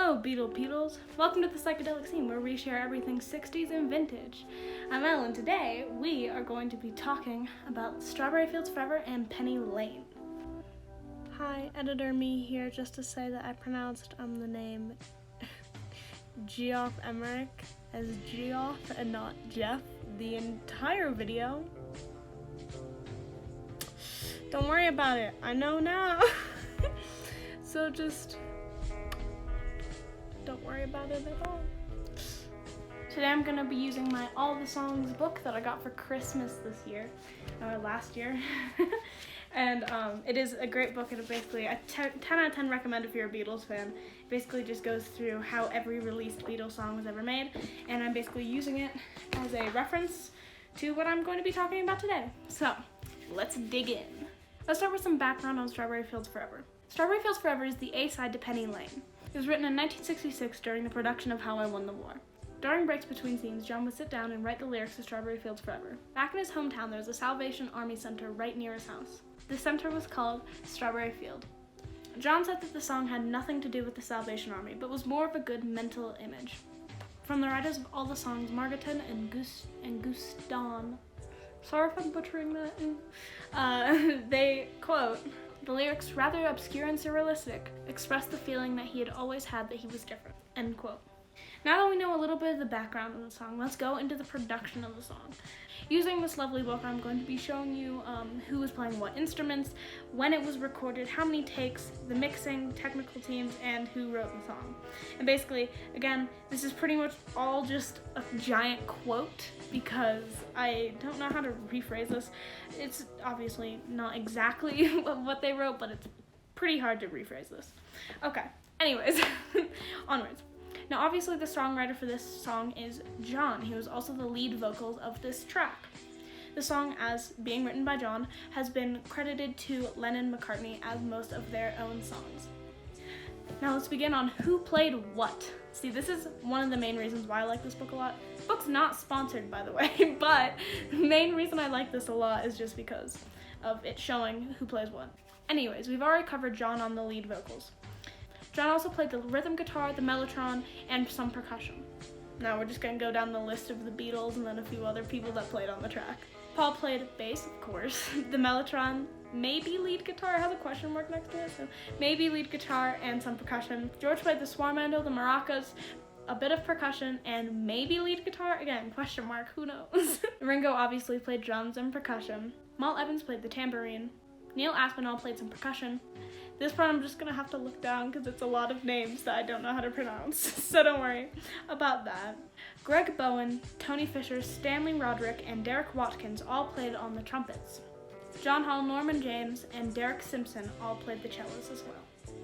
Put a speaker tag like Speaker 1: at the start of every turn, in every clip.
Speaker 1: Hello, Beatles. Welcome to the Psychedelic scene, where we share everything 60s and vintage. I'm Ellen. Today, we are going to be talking about Strawberry Fields Forever and Penny Lane. Hi, editor me here, just to say that I pronounced the name Geoff Emerick as Geoff and not Jeff the entire video. Don't worry about it. I know now. So just don't worry about it at all. Today I'm going to be using my All the Songs book that I got for Christmas this year, or last year. And it is a great book. It's basically a 10 out of 10 recommend if you're a Beatles fan. It basically just goes through how every released Beatles song was ever made, and I'm basically using it as a reference to what I'm going to be talking about today. So, let's dig in. Let's start with some background on Strawberry Fields Forever. Strawberry Fields Forever is the A-side to Penny Lane. It was written in 1966 during the production of How I Won the War. During breaks between scenes, John would sit down and write the lyrics to Strawberry Fields Forever. Back in his hometown, there was a Salvation Army center right near his house. The center was called Strawberry Field. John said that the song had nothing to do with the Salvation Army, but was more of a good mental image. From the writers of all the songs, Margareton and Guston, sorry if I'm butchering that, they quote, "The lyrics, rather obscure and surrealistic, express the feeling that he had always had that he was different," end quote. Now that we know a little bit of the background of the song, let's go into the production of the song. Using this lovely book, I'm going to be showing you who was playing what instruments, when it was recorded, how many takes, the mixing, technical teams, and who wrote the song. And basically, again, this is pretty much all just a giant quote because I don't know how to rephrase this. It's obviously not exactly what they wrote, but it's pretty hard to rephrase this. Okay, anyways, onwards. Now, obviously, the songwriter for this song is John. He was also the lead vocals of this track. The song, as being written by John, has been credited to Lennon and McCartney as most of their own songs. Now, let's begin on who played what. See, this is one of the main reasons why I like this book a lot. This book's not sponsored, by the way, but the main reason I like this a lot is just because of it showing who plays what. Anyways, we've already covered John on the lead vocals. John also played the rhythm guitar, the mellotron, and some percussion. Now we're just going to go down the list of the Beatles and then a few other people that played on the track. Paul played bass, of course, the mellotron, maybe lead guitar, it has a question mark next to it, so maybe lead guitar and some percussion. George played the swarmando, the maracas, a bit of percussion, and maybe lead guitar, again, question mark, who knows. Ringo obviously played drums and percussion. Mal Evans played the tambourine. Neil Aspinall played some percussion. This part I'm just gonna have to look down because it's a lot of names that I don't know how to pronounce, so don't worry about that. Greg Bowen, Tony Fisher, Stanley Roderick, and Derek Watkins all played on the trumpets. John Hall, Norman James, and Derek Simpson all played the cellos as well.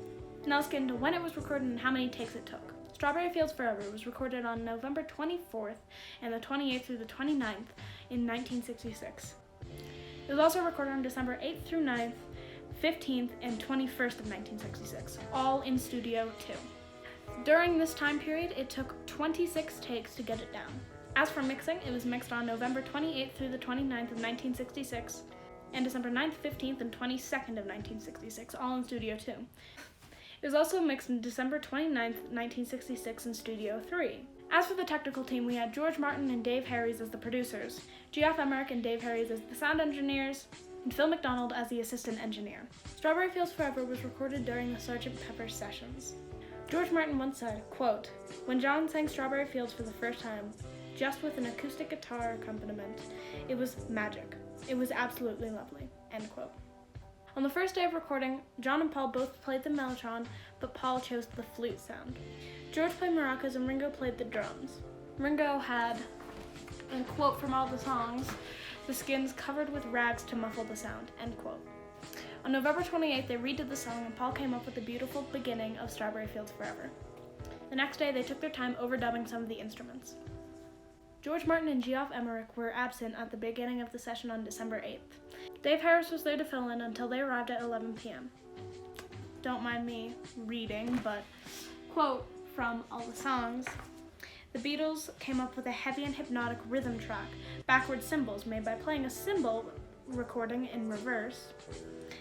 Speaker 1: Now let's get into when it was recorded and how many takes it took. Strawberry Fields Forever was recorded on November 24th and the 28th through the 29th in 1966. It was also recorded on December 8th through 9th, 15th, and 21st of 1966, all in Studio 2. During this time period, it took 26 takes to get it down. As for mixing, it was mixed on November 28th through the 29th of 1966, and December 9th, 15th, and 22nd of 1966, all in Studio 2. It was also mixed on December 29th, 1966 in Studio 3. As for the technical team, we had George Martin and Dave Harries as the producers, Geoff Emerick and Dave Harries as the sound engineers, and Phil McDonald as the assistant engineer. Strawberry Fields Forever was recorded during the Sgt. Pepper sessions. George Martin once said, quote, "When John sang Strawberry Fields for the first time, just with an acoustic guitar accompaniment, it was magic. It was absolutely lovely," end quote. On the first day of recording, John and Paul both played the mellotron, but Paul chose the flute sound. George played maracas and Ringo played the drums. Ringo had, and quote from all the songs, "the skins covered with rags to muffle the sound," end quote. On November 28th, they redid the song and Paul came up with the beautiful beginning of Strawberry Fields Forever. The next day, they took their time overdubbing some of the instruments. George Martin and Geoff Emerick were absent at the beginning of the session on December 8th. Dave Harris was there to fill in until they arrived at 11 p.m. Don't mind me reading, but quote from all the songs, "The Beatles came up with a heavy and hypnotic rhythm track, backward cymbals made by playing a cymbal recording in reverse,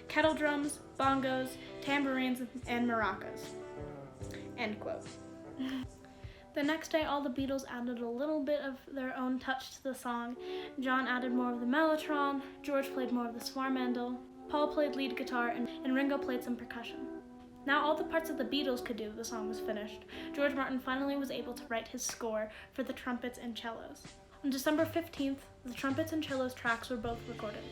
Speaker 1: kettle drums, bongos, tambourines, and maracas," end quote. The next day, all the Beatles added a little bit of their own touch to the song. John added more of the mellotron, George played more of the swarmandel, Paul played lead guitar, and Ringo played some percussion. Now all the parts that the Beatles could do, the song was finished. George Martin finally was able to write his score for the trumpets and cellos. On December 15th, the trumpets and cellos tracks were both recorded.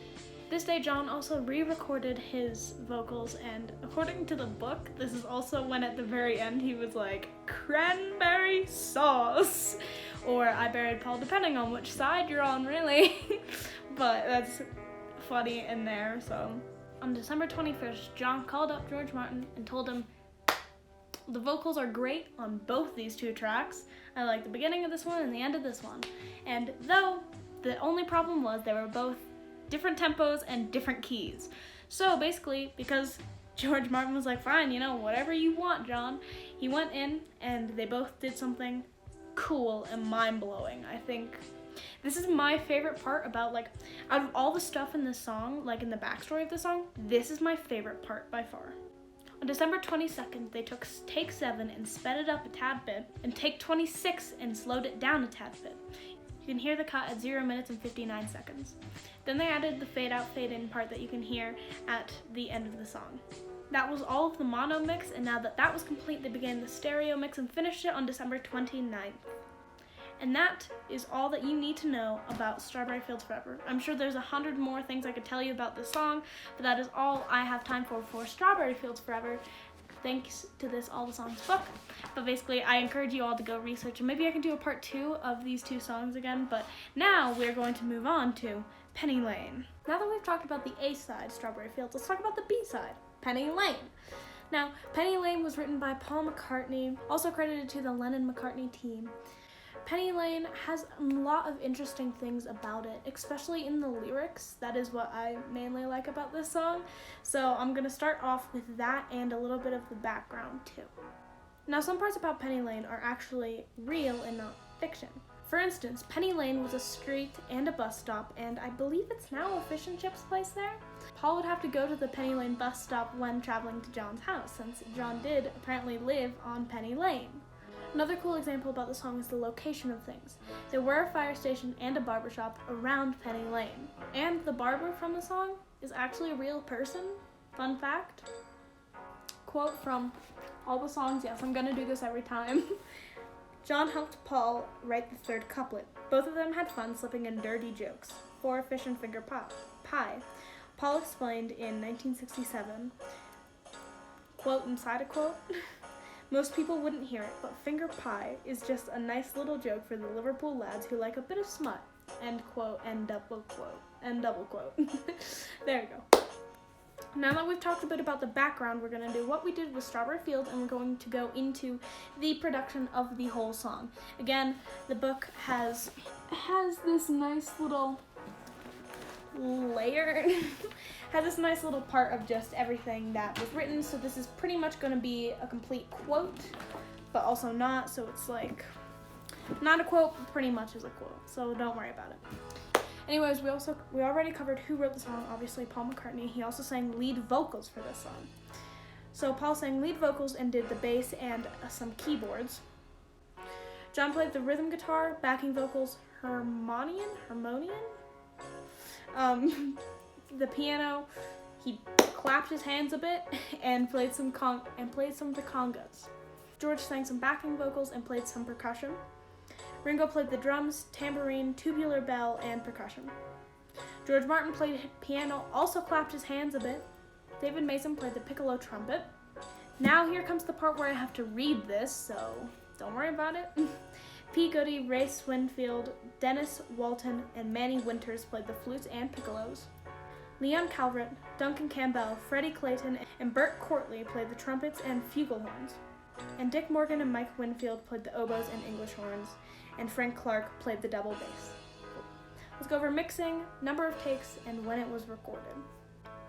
Speaker 1: This day, John also re-recorded his vocals, and according to the book, this is also when at the very end he was like, cranberry sauce, or I buried Paul, depending on which side you're on, really. But that's funny in there, so. On December 21st, John called up George Martin and told him, the vocals are great on both these two tracks. I like the beginning of this one and the end of this one. And though, the only problem was they were both different tempos and different keys. So basically, because George Martin was like, fine, whatever you want, John, he went in and they both did something cool and mind-blowing. I think this is my favorite part about, out of all the stuff in this song, in the backstory of the song, this is my favorite part by far. On December 22nd, they took take 7 and sped it up a tad bit, and take 26 and slowed it down a tad bit. You can hear the cut at 0 minutes and 59 seconds. Then they added the fade out, fade in part that you can hear at the end of the song. That was all of the mono mix, and now that that was complete, they began the stereo mix and finished it on December 29th. And that is all that you need to know about Strawberry Fields Forever. I'm sure there's 100 more things I could tell you about this song, but that is all I have time for Strawberry Fields Forever, thanks to this All the Songs book. But basically, I encourage you all to go research, and maybe I can do a part 2 of these 2 songs again, but now we're going to move on to Penny Lane. Now that we've talked about the A side, Strawberry Fields, let's talk about the B side, Penny Lane. Now, Penny Lane was written by Paul McCartney, also credited to the Lennon-McCartney team. Penny Lane has a lot of interesting things about it, especially in the lyrics. That is what I mainly like about this song. So I'm going to start off with that and a little bit of the background too. Now, some parts about Penny Lane are actually real and not fiction. For instance, Penny Lane was a street and a bus stop, and I believe it's now a fish and chips place there. Paul would have to go to the Penny Lane bus stop when traveling to John's house, since John did apparently live on Penny Lane. Another cool example about the song is the location of things. There were a fire station and a barbershop around Penny Lane. And the barber from the song is actually a real person. Fun fact. Quote from All the Songs. Yes, I'm gonna do this every time. John helped Paul write the third couplet. Both of them had fun slipping in dirty jokes. For a fish and finger pie. Paul explained in 1967, quote inside a quote, most people wouldn't hear it, but finger pie is just a nice little joke for the Liverpool lads who like a bit of smut. End quote, end double quote, end double quote. There you go. Now that we've talked a bit about the background, we're going to do what we did with Strawberry Fields, and we're going to go into the production of the whole song. Again, the book has this nice little layer, has this nice little part of just everything that was written, so this is pretty much going to be a complete quote, but also not, so it's not a quote, but pretty much is a quote, so don't worry about it. Anyways, we already covered who wrote the song, obviously Paul McCartney. He also sang lead vocals for this song. So Paul sang lead vocals and did the bass and some keyboards. John played the rhythm guitar, backing vocals, harmonium, the piano. He clapped his hands a bit and played some of the congas. George sang some backing vocals and played some percussion. Ringo played the drums, tambourine, tubular bell, and percussion. George Martin played piano, also clapped his hands a bit. David Mason played the piccolo trumpet. Now here comes the part where I have to read this, so don't worry about it. Pete Goody, Ray Swinfield, Dennis Walton, and Manny Winters played the flutes and piccolos. Leon Calvert, Duncan Campbell, Freddie Clayton, and Bert Courtley played the trumpets and flugelhorns. And Dick Morgan and Mike Winfield played the oboes and English horns, and Frank Clark played the double bass. Let's go over mixing, number of takes, and when it was recorded.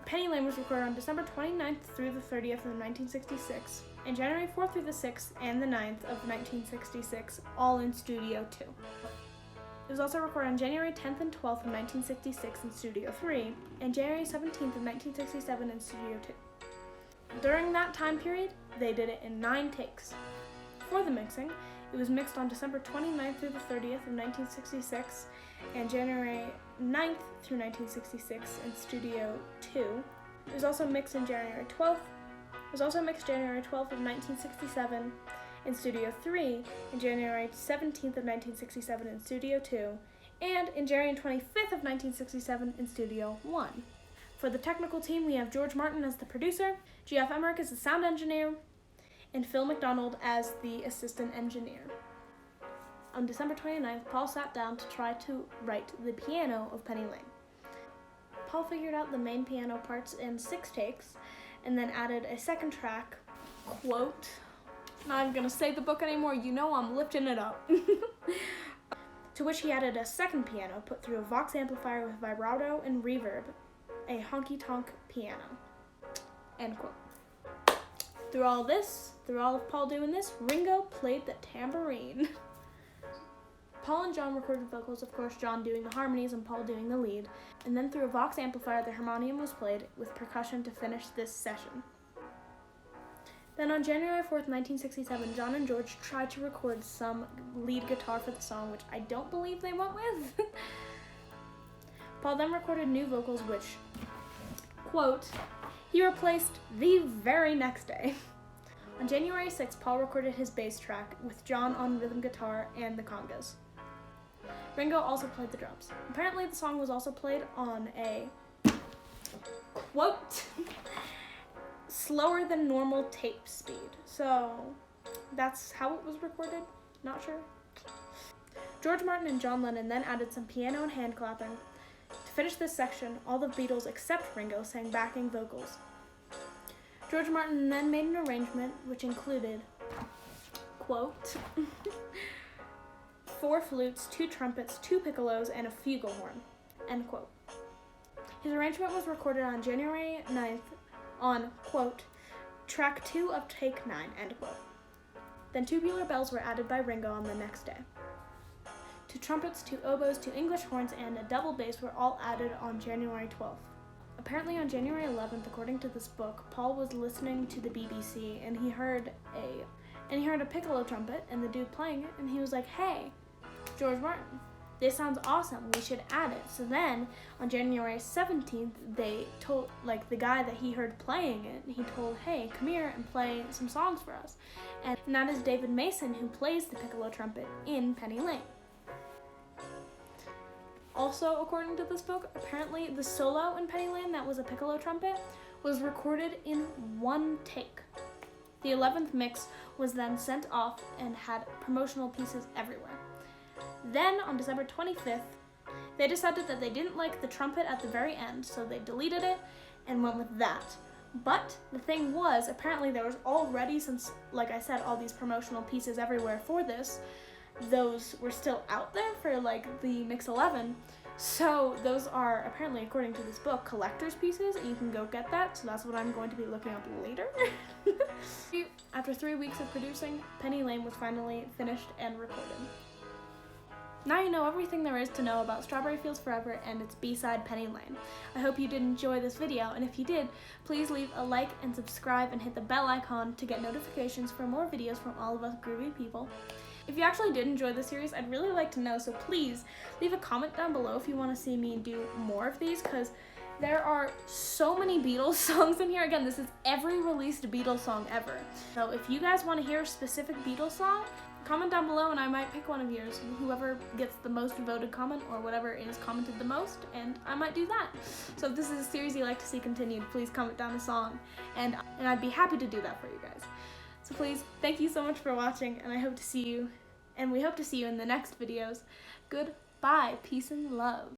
Speaker 1: Penny Lane was recorded on December 29th through the 30th of 1966, and January 4th through the 6th and the 9th of 1966, all in Studio 2. It was also recorded on January 10th and 12th of 1966 in Studio 3, and January 17th of 1967 in Studio 2. During that time period, they did it in 9 takes. For the mixing, it was mixed on December 29th through the 30th of 1966 and January 9th through 1966 in Studio 2. It was also mixed in January 12th. It was also mixed January 12th of 1967 in Studio 3 and January 17th of 1967 in Studio 2 and in January 25th of 1967 in Studio 1. For the technical team, we have George Martin as the producer, Geoff Emerick as the sound engineer, and Phil McDonald as the assistant engineer. On December 29th, Paul sat down to try to write the piano of Penny Lane. Paul figured out the main piano parts in 6 takes and then added a second track, quote, not even gonna say the book anymore, you know I'm lifting it up, to which he added a second piano put through a Vox amplifier with vibrato and reverb, a honky-tonk piano, end quote. Through all of Paul doing this, Ringo played the tambourine. Paul and John recorded vocals, of course, John doing the harmonies and Paul doing the lead, and then through a Vox amplifier, the harmonium was played with percussion to finish this session. Then on January 4th, 1967, John and George tried to record some lead guitar for the song, which I don't believe they went with. Paul then recorded new vocals, which, quote, he replaced the very next day. On January 6th, Paul recorded his bass track with John on rhythm guitar and the congas. Ringo also played the drums. Apparently the song was also played on a, quote, slower than normal tape speed. So that's how it was recorded, not sure. George Martin and John Lennon then added some piano and hand clapping. To finish this section, all the Beatles except Ringo sang backing vocals. George Martin then made an arrangement which included, quote, 4 flutes, 2 trumpets, 2 piccolos, and a flugelhorn, end quote. His arrangement was recorded on January 9th on, quote, track 2 of take 9, end quote. Then tubular bells were added by Ringo on the next day. 2 trumpets, 2 oboes, 2 English horns, and a double bass were all added on January 12th. Apparently on January 11th, according to this book, Paul was listening to the BBC and he heard a piccolo trumpet and the dude playing it, and he was like, hey, George Martin, this sounds awesome, we should add it. So then on January 17th, they told, the guy that he heard playing it, he told, hey, come here and play some songs for us. And that is David Mason, who plays the piccolo trumpet in Penny Lane. Also, according to this book, apparently the solo in Penny Lane that was a piccolo trumpet was recorded in 1 take. The 11th mix was then sent off and had promotional pieces everywhere. Then, on December 25th, they decided that they didn't like the trumpet at the very end, so they deleted it and went with that. But the thing was, apparently there was already, since, like I said, all these promotional pieces everywhere for this, those were still out there for the Mix 11. So those are apparently, according to this book, collector's pieces, and you can go get that. So that's what I'm going to be looking up later. After 3 weeks of producing, Penny Lane was finally finished and recorded. Now you know everything there is to know about Strawberry Fields Forever and its B-side Penny Lane. I hope you did enjoy this video, and if you did, please leave a like and subscribe and hit the bell icon to get notifications for more videos from all of us groovy people. If you actually did enjoy the series, I'd really like to know, so please leave a comment down below if you want to see me do more of these, because there are so many Beatles songs in here. Again, this is every released Beatles song ever. So if you guys want to hear a specific Beatles song, comment down below and I might pick one of yours, whoever gets the most voted comment or whatever is commented the most, and I might do that. So if this is a series you'd like to see continued, please comment down a song, and I'd be happy to do that for you guys. So please, thank you so much for watching, and we hope to see you in the next videos. Goodbye, peace and love.